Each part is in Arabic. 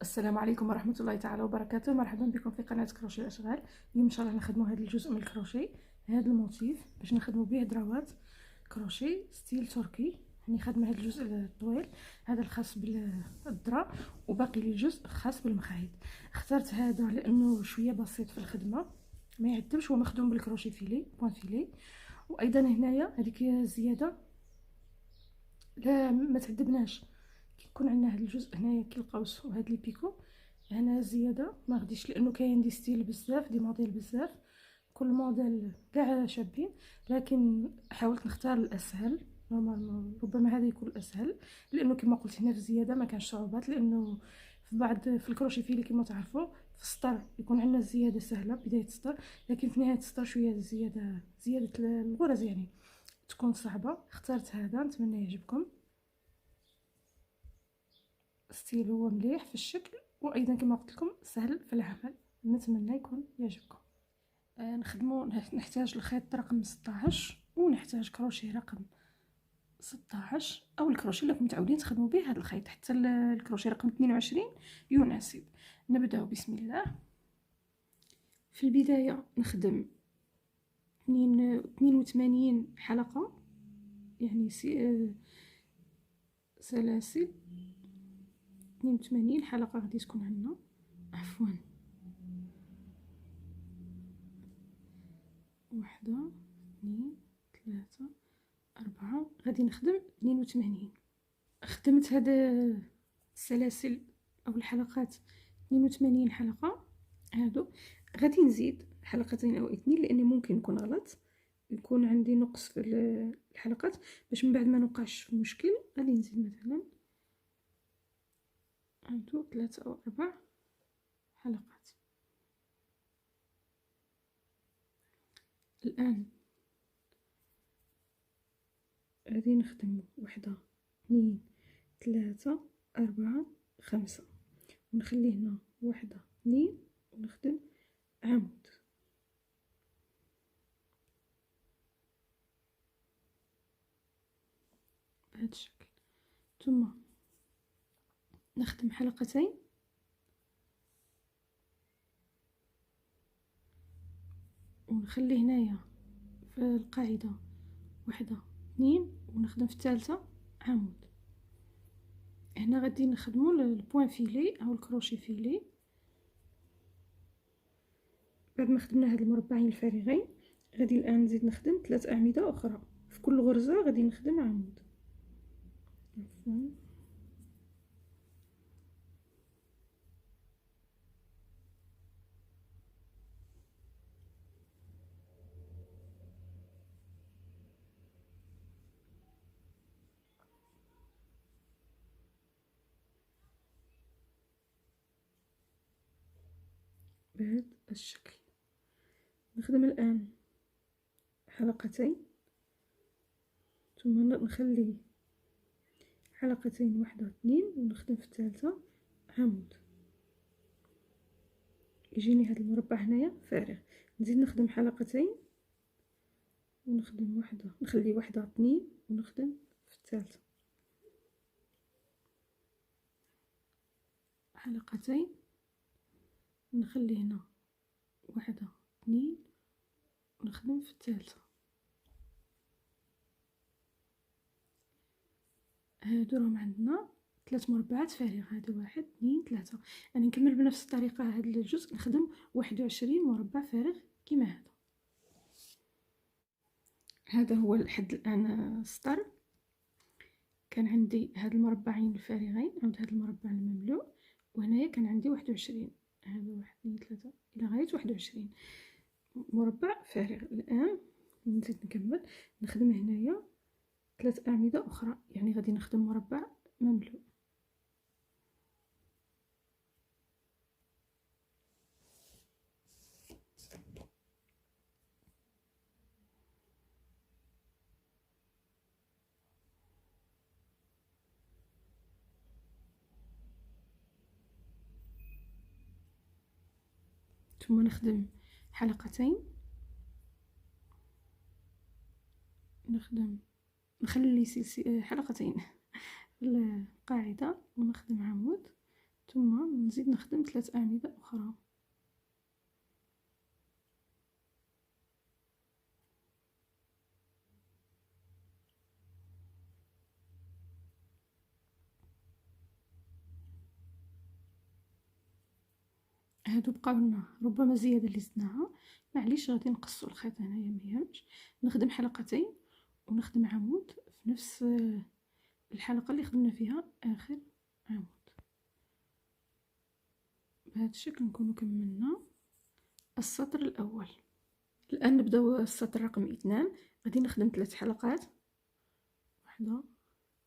السلام عليكم ورحمة الله تعالى وبركاته. مرحبا بكم في قناة كروشي الأشغال. اليوم إن شاء الله نخدموا هذا الجزء من الكروشي، هذا الموتيف باش نخدموا به دراوات كروشي ستيل تركي. راني خدمة هذا الجزء الطويل، هذا الخاص بالذراع، وباقي لي الجزء الخاص بالمخايط. اخترت هذا لأنه شوية بسيط في الخدمة، ما يعذبش، هو مخدوم بالكروشي فيلي بوان فيلي. وأيضا هنايا هذيك الزيادة لا ما تعذبناش، كيكون عندنا هذا الجزء هنايا كي القوس وهاد لي بيكو هنا زياده ما غاديش، لانه كاين دي ستيل بزاف، دي موديل بزاف، كل موديل كاع شابين، لكن حاولت نختار الاسهل. نورمالمون ربما هذا يكون الاسهل، لانه كما قلت هنا في الزياده ما كانش صعوبات، لانه في الكروشي فيلي كما تعرفوا في السطر يكون عندنا الزياده سهله بدايه السطر، لكن في نهايه السطر شويه زياده الغرز يعني تكون صعبه. اخترت هذا، نتمنى يعجبكم. ستيل هو مليح في الشكل، وايضا كما قلت لكم سهل في العمل، نتمنى يكون يعجبكم. نخدمو نحتاج الخيط رقم 16 ونحتاج كروشي رقم 16 او الكروشي اللي راكم متعودين تخدموا به هذا الخيط، حتى الكروشي رقم 22 يناسب. نبداو بسم الله. في البدايه نخدم 82 حلقه، يعني سلاسل 82 حلقه غادي تكون عندنا، عفوا 1 2 3 4 غادي نخدم 82. خدمت هذا السلاسل او الحلقات 82 حلقه هادو، غادي نزيد حلقتين او اثنين لان ممكن يكون غلط، يكون عندي نقص في الحلقات، باش من بعد ما نوقعش في مشكل غادي نزيد مثلا هادو 3 او 4 حلقات. الان غادي نخدم 1 2 3 4 5 ونخلي هنا 1 2 ونخدم عمود بهذا الشكل، ثم نخدم حلقتين ونخلي هنايا في القاعدة 1 2 ونخدم في الثالثة عمود. هنا غادي نخدمو البوان فيلي او الكروشي فيلي. بعد ما خدمنا هاد المربعين الفارغين غادي الان نزيد نخدم 3 اعمدة اخرى، في كل غرزة غادي نخدم عمود. بهذا الشكل نخدم الان حلقتين، ثم نخلي حلقتين 1 2 ونخدم في الثالثة عمود. يجيني هذا المربع هنايا فارغ، نزيد نخدم حلقتين ونخدم 1 نخلي 1 2 ونخدم في الثالثة حلقتين، نخلي هنا 1 2 ونخدم في الثالثة. هادو راهم عندنا 3 مربعات فارغة، هادو 1 2 3. يعني نكمل بنفس الطريقة هذا الجزء، نخدم 21 مربع فارغ كيما هذا. هذا هو لحد الآن السطر. كان عندي هاد المربعين الفارغين، عند هذا المربع المملوء، وهنايا كان عندي 21، هذا 1 2 3 إلى غاية 21 مربع فارغ. الآن نزيد نكمل، نخدم هنايا 3 أعمدة أخرى، يعني غادي نخدم مربع مملوء. ثم نخدم حلقتين، نخلي حلقتين في القاعدة ونخدم عمود، ثم نزيد نخدم 3 أعمدة أخرى. هادو بقاو لنا ربما زياده اللي زدناها، معليش غادي نقصوا الخيط هنايا ميهمش. نخدم حلقتين ونخدم عمود في نفس الحلقه اللي خدمنا فيها اخر عمود. بهذا الشكل نكون كملنا السطر الاول. الان نبداو السطر رقم 2. غادي نخدم 3 حلقات، 1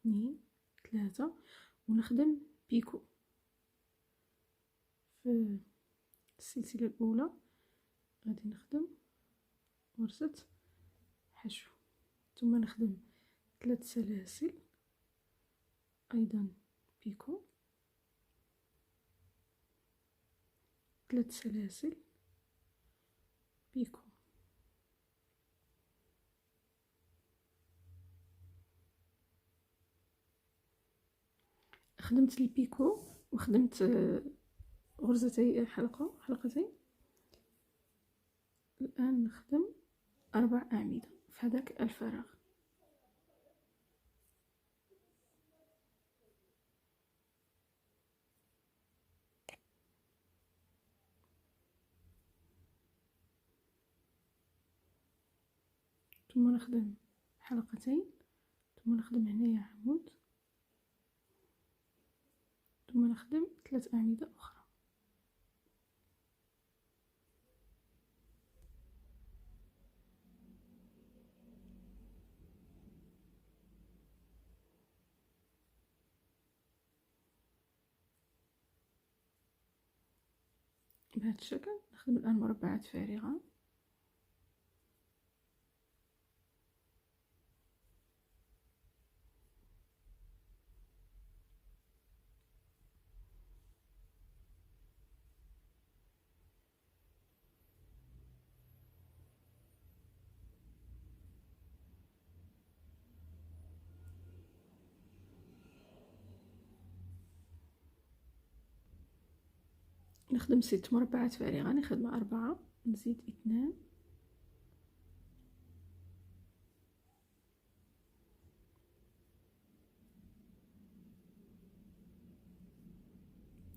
2 3، ونخدم بيكو في السلسله الاولى. غادي نخدم غرزه حشو، ثم نخدم 3 سلاسل ايضا بيكو، 3 سلاسل بيكو. خدمت البيكو وخدمت غرزتي حلقتين. الان نخدم 4 أعمدة في هذاك الفراغ. ثم نخدم حلقتين، ثم نخدم هنايا عمود، ثم نخدم 3 أعمدة أخرى. بهذا الشكل نخدم الآن مربعات فارغة. نخدم 6 مربعات فارغة، نخدم 4 نزيد 2،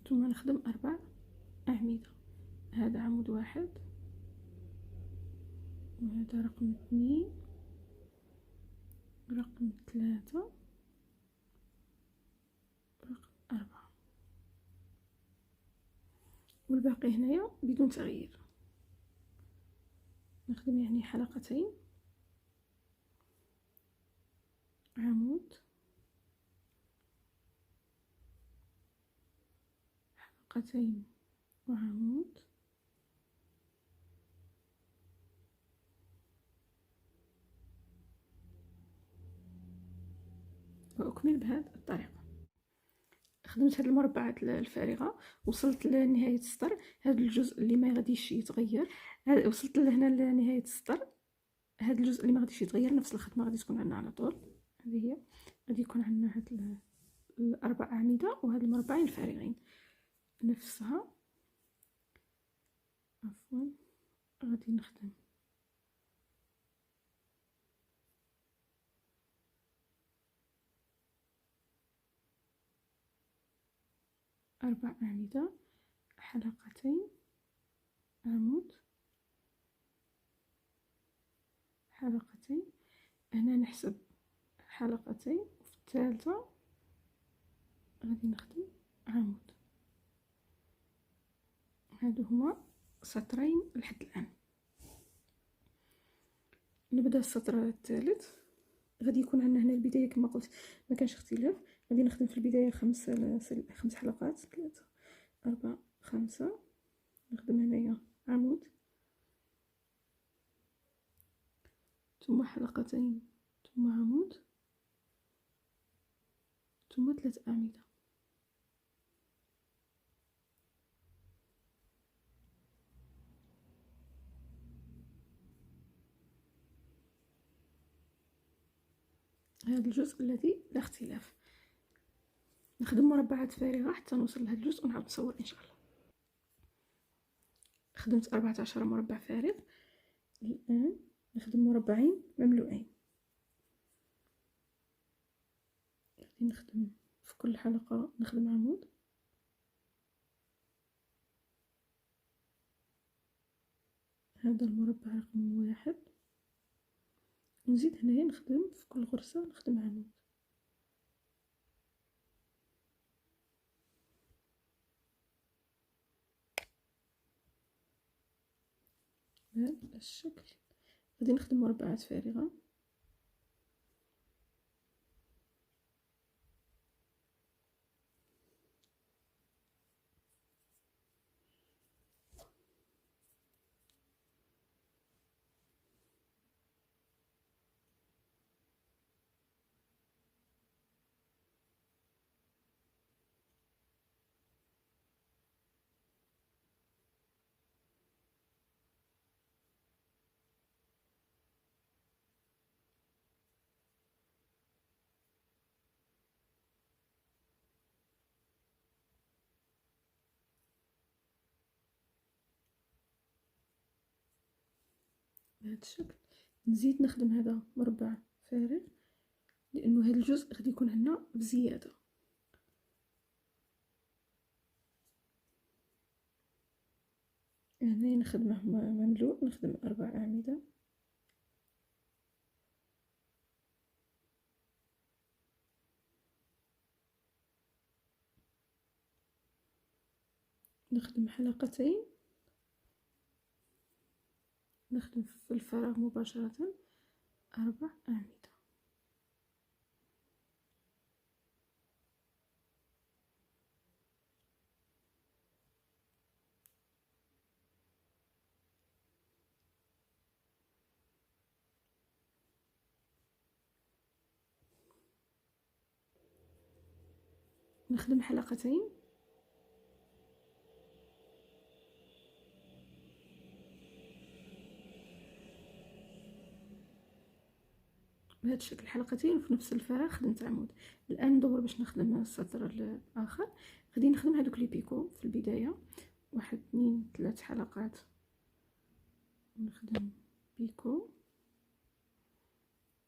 ثم نخدم 4 أعمدة. هذا عمود 1، وهذا رقم 2، رقم 3، رقم 4، والباقي هنايا بدون تغيير. نخدم يعني حلقتين، عمود، حلقتين وعمود، وأكمل بهذه الطريقة. خدمت هاد المربعات الفارغة، وصلت لنهاية السطر. هذا الجزء اللي ما غاديش يتغير، وصلت لهنا لنهاية السطر. هذا الجزء اللي ما غاديش يتغير، نفس الخدمة غادي تكون عندنا على طول. هذه هي، غادي يكون عندنا هاد الأربع أعمدة وهاد المربعين الفارغين نفسها. عفوا، غادي نخدم 4 أعمدة، حلقتين، عمود، حلقتين. هنا نحسب حلقتين، وفي الثالثة غادي نخدم عمود. هادو هما سطرين لحد الآن. نبدا السطر الثالث. غادي يكون عندنا هنا البداية كما قلت ما كانش اختلاف. غادي نخدم في البداية 5 حلقات، 3 4 5. نخدم هنايا عمود، ثم حلقتين، ثم عمود، ثم 3 أعمدة. هذا الجزء الذي لا اختلاف. نخدم مربعات فارغة حتى نوصل لهذا الجزء ونعاود نصور ان شاء الله. خدمت 14 مربع فارغ. الان نخدم مربعين مملوئين. نخدم في كل حلقة نخدم عمود، هذا المربع رقم 1، ونزيد هنايا نخدم في كل غرزة نخدم عمود. بهذا الشكل. غادي نخدم مربعات فارغة. بهذا الشكل. نزيد نخدم هذا مربع فارغ لانه هذا الجزء غادي يكون عندنا بزياده. هنا نخدمه مملوء، نخدم 4 أعمدة. نخدم حلقتين، نخدم في الفراغ مباشرة 4 أعمدة. نخدم حلقتين، بهذا الشكل حلقتين، وفي نفس الفراغ خدمت عمود. الان ندور باش نخدم السطر الاخر. غادي نخدم هذوك لي بيكو في البدايه، 1 2 3 حلقات، نخدم بيكو،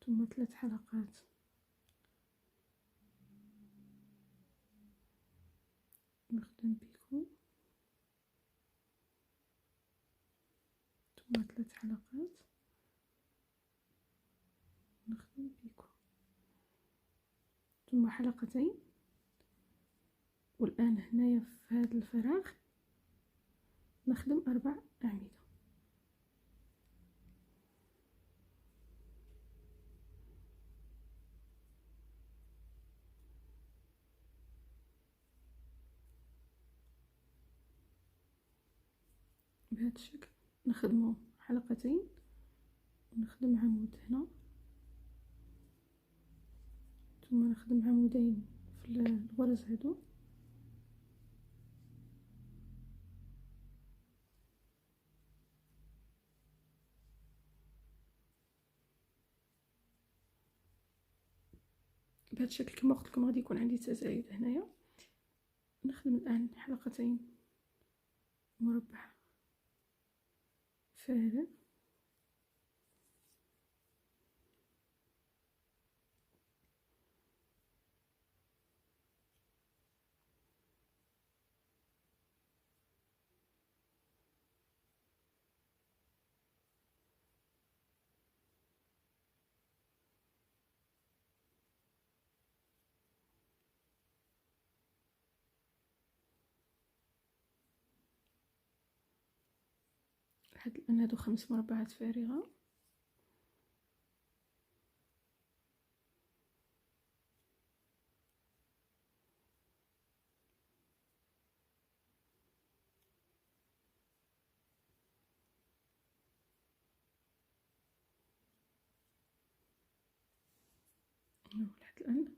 ثم 3 حلقات، نخدم بيكو، ثم 3 حلقات، نخدم بيكو، ثم حلقتين. والآن هنايا في هذا الفراغ نخدم 4 أعمدة. بهذا الشكل نخدمو حلقتين ونخدم عمود هنا، ثم نخدم عمودين في الغرز هادو، بهذا الشكل. كما قلت لكم غادي يكون عندي تزايد هنايا. نخدم الان حلقتين مربع فارغ، لحد الان هادو 5 مربعات فارغة. لحد الان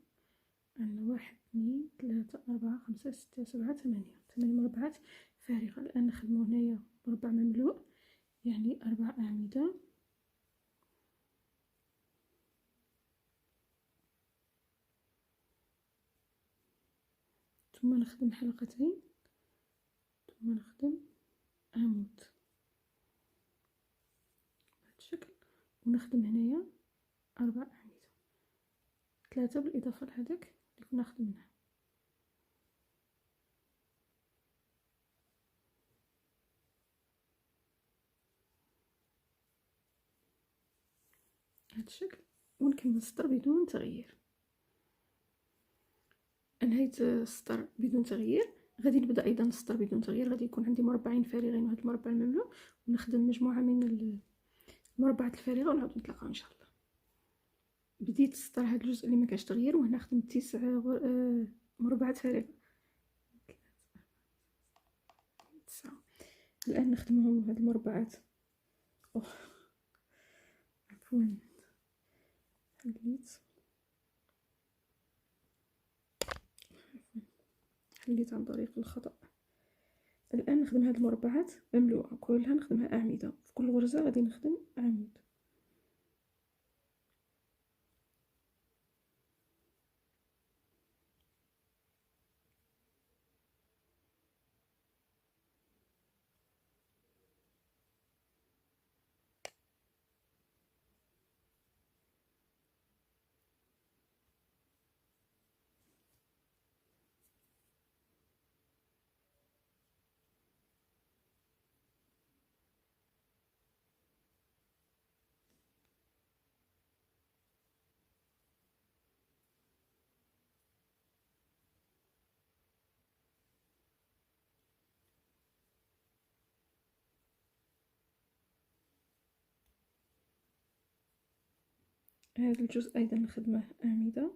عندنا 1 2 3 4 5 6 7 8 مربعات فارغة. الان نخدمو هنايا مربع مملوء، يعني 4 أعمدة، ثم نخدم حلقتين، ثم نخدم عمود بهذا الشكل، ونخدم هنايا 4 أعمدة، 3 بالإضافة لهذاك اللي كنا خدمناه. بهذا الشكل، ونكمل السطر بدون تغيير. انهيت السطر بدون تغيير. غادي نبدا ايضا السطر بدون تغيير. غادي يكون عندي مربعين فارغين وهذا المربع المملوء، ونخدم مجموعه من المربعات الفارغه ونعاود نتلاقاو ان شاء الله. بديت السطر هذا الجزء اللي ما كاش تغيير، وهنا خدمت 9 مربعات فارغه، 9. الان نخدمهم هاد المربعات. عفوا، حليت عن طريق الخطأ. الان نخدم هاد المربعات مملوءه كلها، نخدمها اعمده. في كل غرزه غادي نخدم عمود. هذا الجزء ايضا نخدمه اعمده.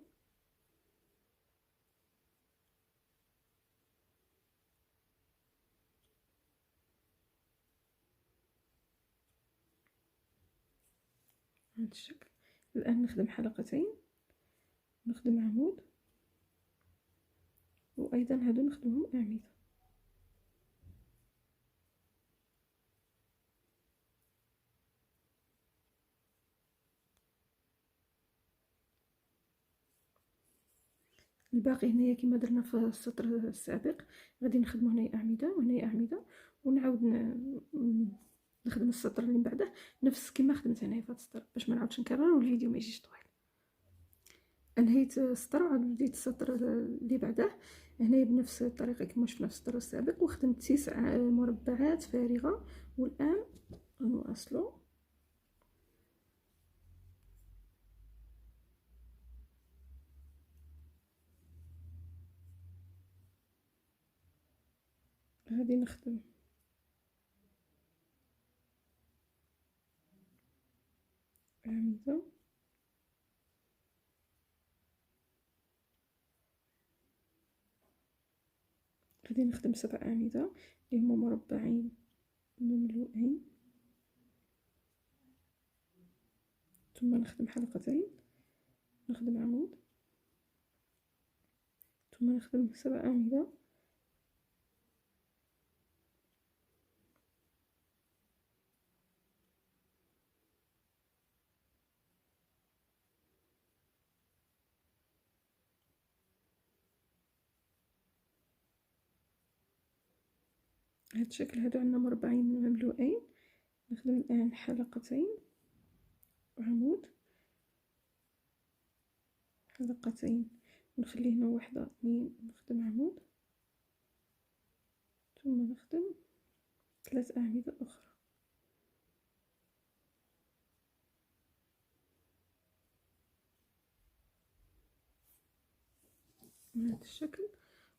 بهذا الشكل. الان نخدم حلقتين، نخدم عمود، وايضا هادو نخدمهم اعمده. الباقي هنايا كما درنا في السطر السابق، غادي نخدمو هنايا اعمده وهنايا اعمده، ونعاود نخدم السطر اللي من بعده نفس كما خدمت هنايا في هذا السطر، باش ما نعاودش نكرر والفيديو ما يجيش طويل. انهيت السطر وعاد بديت السطر اللي بعده هنايا بنفس الطريقه كما شفنا في السطر السابق، وخدمت 9 مربعات فارغه. والان نواصلوا. غادي نخدم أعمدة، غادي نخدم 7 أعمدة اللي هما مربعين مملوئين، ثم نخدم حلقتين، نخدم عمود، ثم نخدم 7 أعمدة، بهذا الشكل. هادو عندنا مربعين مملوئين. نخدم الآن حلقتين وعمود، حلقتين ونخلي هنا 1 2 نخدم عمود، ثم نخدم 3 أعمدة أخرى بهذا الشكل.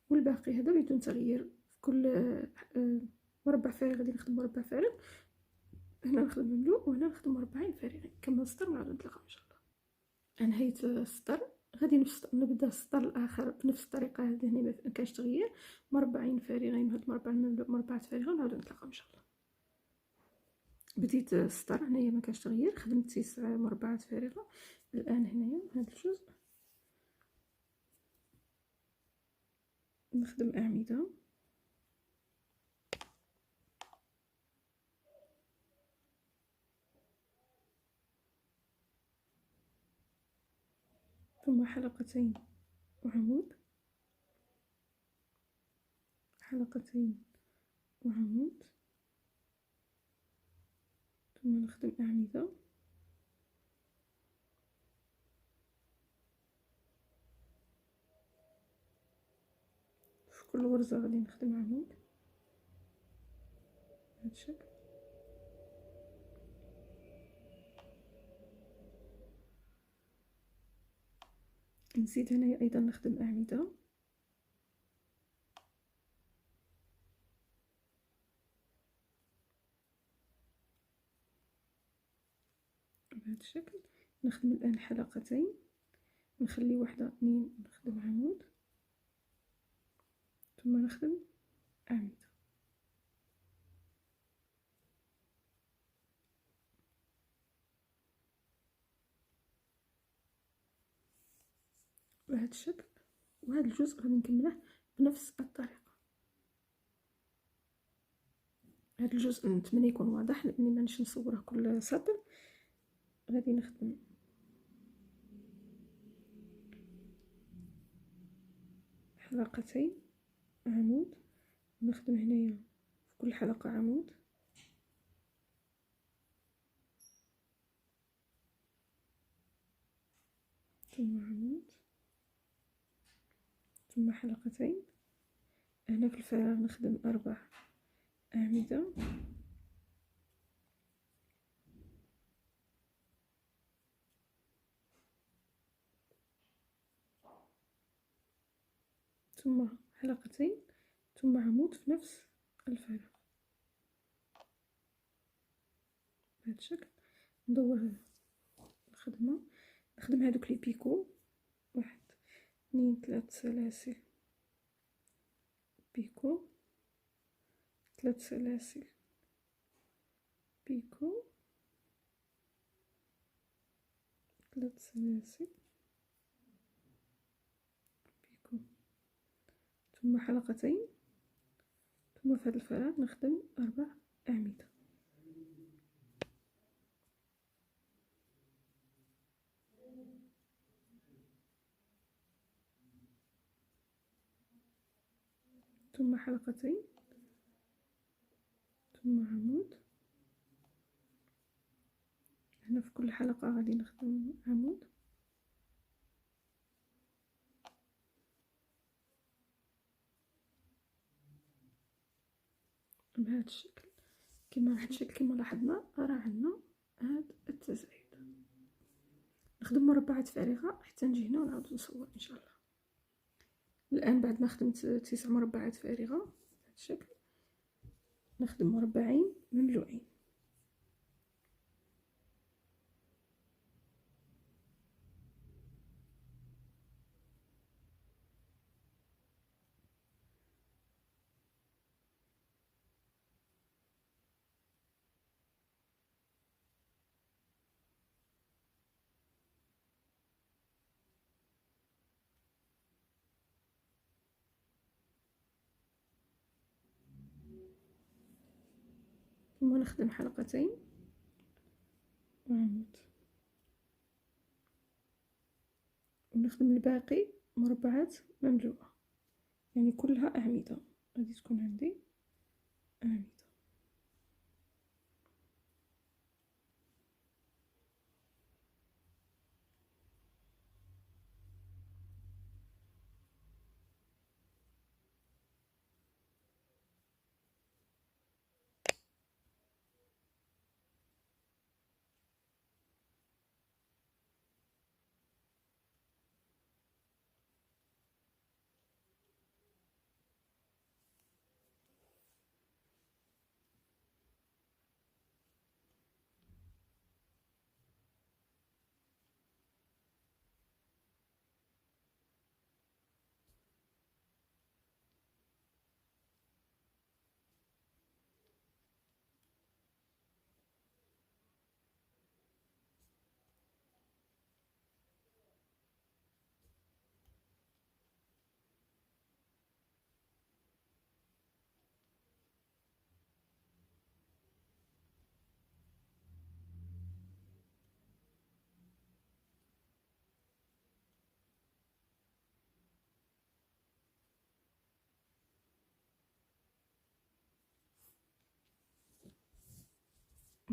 والباقي هذا بدون تغيير. في كل مربع فارغ غادي نخدم مربع فارغ، هنا نخدم مملوء وهنا نخدم مربعين فارغين. كمل السطر ونعاود نتلاقاو ان شاء الله. انهيت السطر. غادي نبدا السطر الاخر بنفس الطريقه هذه. هنا ما كاينش تغيير، مربعين فارغين وهاد المربع المملوء مربعات فارغه، ونعاود نتلاقاو ان شاء الله. بديت السطر هنايا ما كاينش تغيير، خدمت 9 مربعات فارغه. الان هنايا هذا الجزء نخدم اعمده، ثم حلقتين وعمود، حلقتين وعمود، ثم نخدم أعمدة، في كل غرزة غادي نخدم عمود بهذا الشكل. نزيد هنايا أيضا نخدم أعمدة بهذا الشكل. نخدم الآن حلقتين، نخلي واحدة اثنين نخدم عمود، ثم نخدم أعمدة. بهذا الشكل. وهذا الجزء غادي نكمله بنفس الطريقة. هذا الجزء نتمنى يكون واضح لاني مانيش نصوره كل سطر. غادي نخدم حلقتين عمود، ونخدم هنايا في كل حلقة عمود، ثم عمود، ثم حلقتين. هنا في الفراغ نخدم 4 أعمدة، ثم حلقتين، ثم عمود في نفس الفراغ بهذا الشكل. ندور الخدمة، نخدم هادوك لي بيكو، 1 2 3 سلاسل بيكو، 3 سلاسل بيكو، 3 سلاسل بيكو، ثم حلقتين، ثم في هذا الفراغ نخدم 4 أعمدة. ثم حلقتين، ثم عمود. هنا في كل حلقة غادي نخدم عمود بهذا الشكل. كما لاحظنا راه عندنا هذا التزايد. نخدم مربعات فارغة حتى نجي هنا ونعاود نصور ان شاء الله. الان بعد ما خدمت 9 مربعات فارغة بهذا الشكل، نخدم مربعين مملوئين. ثم نخدم حلقتين وعمود، ونخدم الباقي مربعات مملوءة، يعني كلها أعمدة. غادي تكون عندي أعمدة.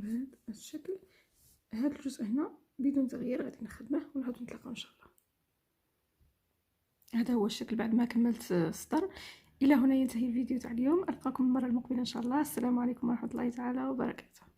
بهذا الشكل. هذا الجزء هنا بدون تغيير غادي نخدمه ونعاود نتلاقاو ان شاء الله. هذا هو الشكل بعد ما كملت السطر. الى هنا ينتهي الفيديو تاع اليوم، القاكم المره المقبله ان شاء الله. السلام عليكم ورحمه الله تعالى وبركاته.